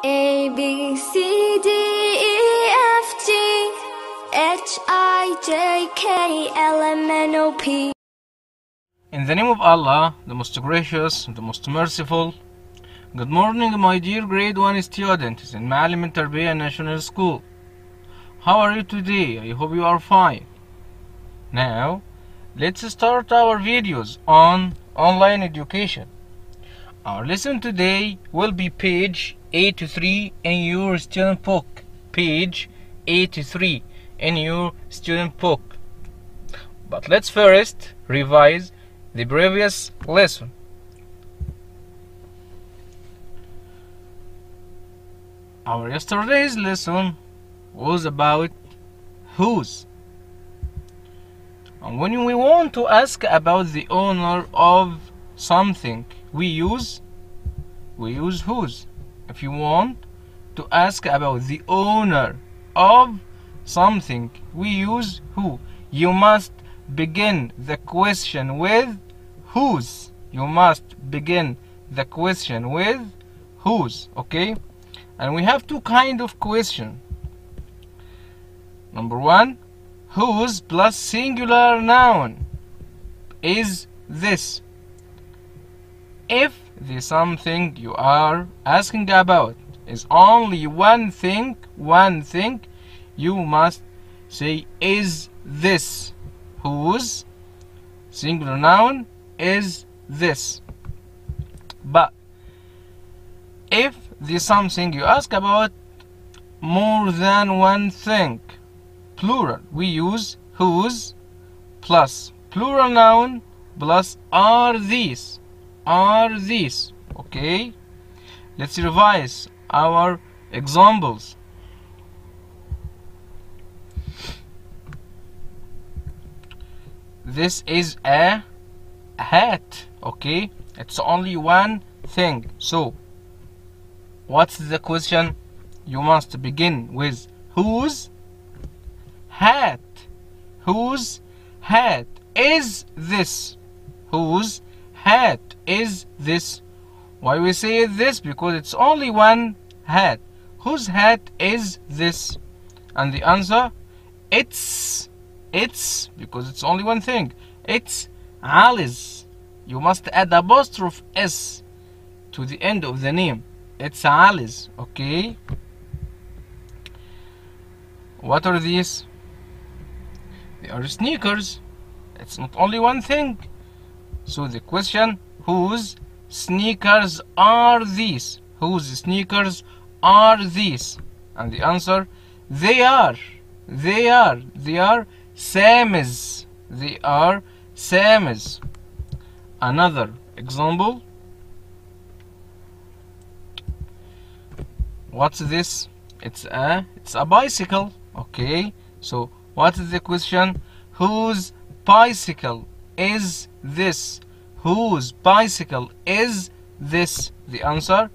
A, B, C, D, E, F, G, H, I, J, K, L, M, N, O, P. In the name of Allah, the most gracious, the most merciful. Good morning, my dear grade 1 students in Ma'alim Tarbiyah National School. How are you today? I hope you are fine. Now, let's start our videos on online education. Our lesson today will be page 83 in your student book. Page 83 in your student book. But let's first revise the previous lesson. Our yesterday's lesson was about whose. And when we want to ask about the owner of something, we use whose. If you want to ask about the owner of something, we use who. You must begin the question with whose. You must begin the question with whose, okay? And we have two kind of question. Number one, whose plus singular noun is this. If the something you are asking about is only one thing, you must say is this. Whose singular noun is this. But if the something you ask about more than one thing, plural, we use whose plus plural noun plus are these. Okay, let's revise our examples. This is a hat, okay? It's only one thing. So what's the question? You must begin with whose hat. Whose hat is this? Whose hat is this? Why we say this? Because it's only one hat. Whose hat is this? And the answer, it's because it's only one thing. It's Ali's. You must add apostrophe S to the end of the name. It's Ali's, okay? What are these? They are sneakers. It's not only one thing. So the question, whose sneakers are these? Whose sneakers are these? And the answer, they are Sam's. They are Sam's. Another example. What's this? It's a bicycle. Okay. So what is the question? Whose bicycle is this? Whose bicycle is this? The answer,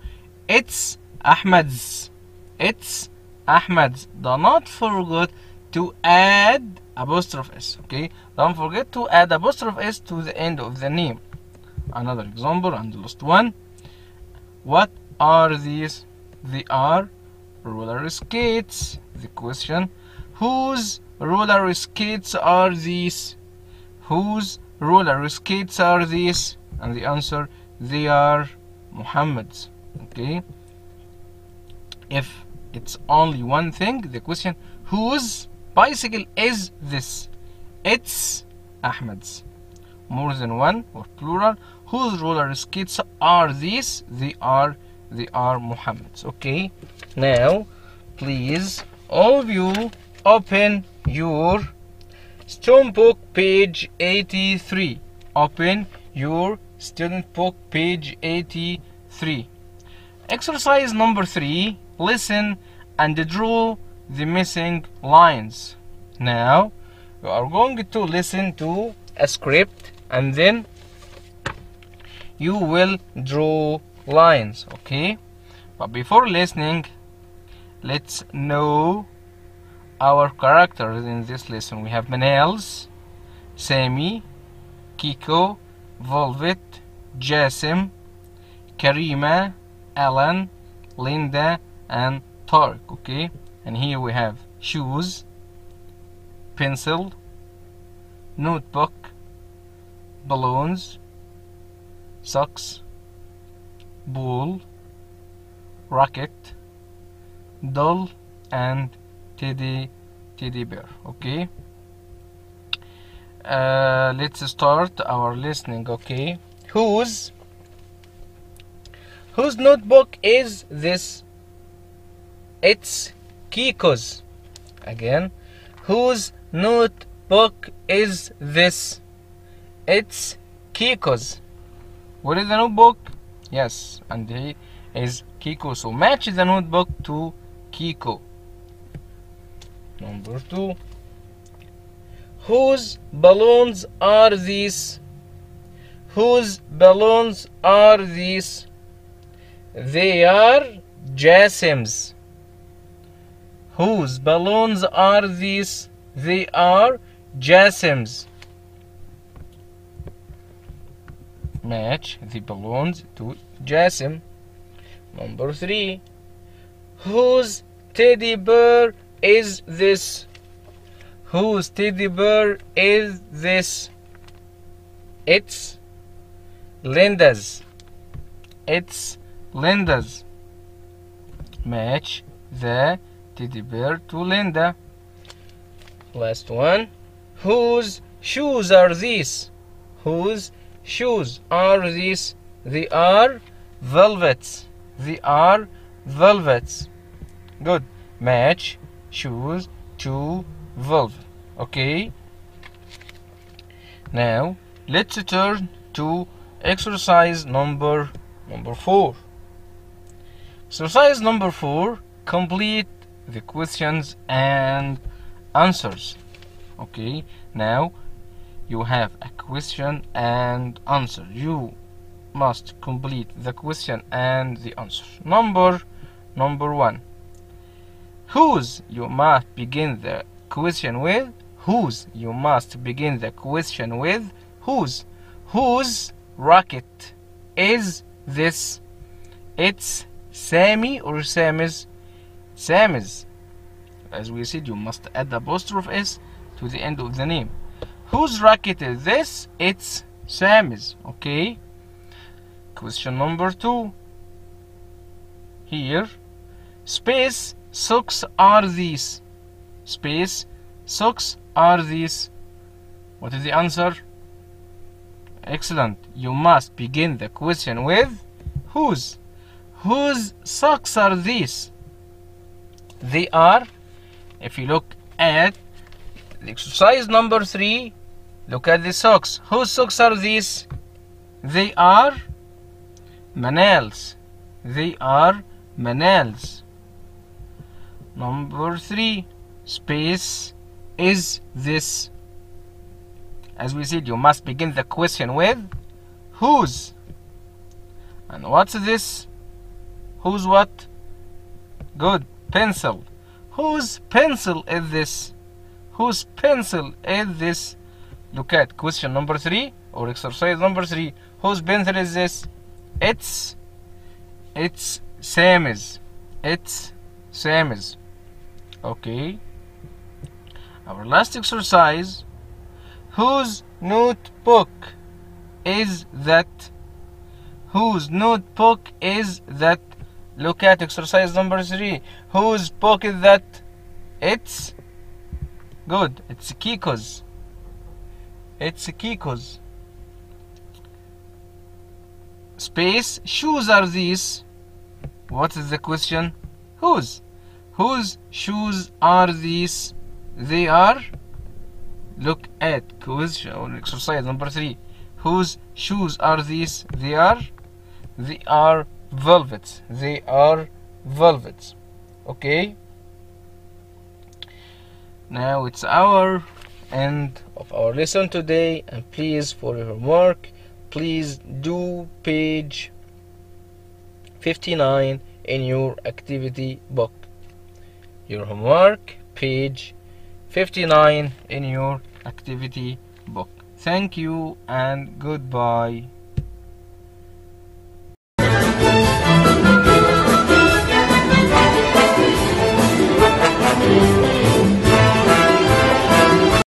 it's Ahmed's. It's Ahmed's. Do not forget to add apostrophe S, okay? Don't forget to add apostrophe S to the end of the name. Another example and the last one. What are these? They are roller skates. The question, whose roller skates are these? Whose roller skates are these? And the answer, they are Muhammad's, okay? If it's only one thing, the question, whose bicycle is this? It's Ahmed's. More than one or plural, whose roller skates are these? They are Muhammad's, okay? Now please all of you open your student book page 83. Open your student book page 83. Exercise number 3. Listen and draw the missing lines. Now you are going to listen to a script and then you will draw lines, okay? But before listening, let's know our characters in this lesson. We have Manels, Sami, Kiko, Volvet, Jasim, Karima, Alan, Linda, and Tariq. Okay, and here we have shoes, pencil, notebook, balloons, socks, ball, rocket, doll, and teddy bear. Okay, let's start our listening. Okay, whose notebook is this? It's Kiko's. Again, whose notebook is this? It's Kiko's. What is the notebook? Yes, and he is Kiko. So match the notebook to Kiko. Number 2. Whose balloons are these? Whose balloons are these? They are Jasim's. Whose balloons are these? They are Jasim's. Match the balloons to Jasim. Number 3. Whose teddy bear is this? Whose teddy bear is this? It's Linda's. It's Linda's. Match the teddy bear to Linda. Last one. Whose shoes are these? Whose shoes are these? They are velvets. They are velvets. Good. Match shoes to velvet. Okay. Now let's turn to exercise number 4. Exercise number 4. Complete the questions and answers. Okay. Now you have a question and answer. You must complete the question and the answer. Number 1. Whose you must begin the question with? Whose you must begin the question with? Whose rocket is this? It's Sammy or Sammy's? Sammy's. As we said, you must add the apostrophe S to the end of the name. Whose rocket is this? It's Sammy's. Okay. Question number 2. Here, space socks are these? Space socks are these? What is the answer? Excellent. You must begin the question with whose. Whose socks are these? They are, if you look at the exercise number 3, look at the socks. Whose socks are these? They are Manal's. They are Manal's. Number 3, space is this? As we said, you must begin the question with whose. And what's this? Whose what? Good. Pencil. Whose pencil is this? Whose pencil is this? Look at question number 3 or exercise number 3. Whose pencil is this? It's Sammy's. It's Sammy's. Okay. Our last exercise. Whose notebook is that? Whose notebook is that? Look at exercise number 3. Whose book is that? It's good. It's Kiko's. It's Kiko's. Space. Shoes are these? What is the question? Whose? Whose shoes are these? They are. Look at question or exercise number 3. Whose shoes are these? They are velvets. They are velvets. Okay. Now it's our end of our lesson today, and please, for your homework, please do page 59 in your activity book. Your homework, page 59 in your activity book. Thank you and goodbye.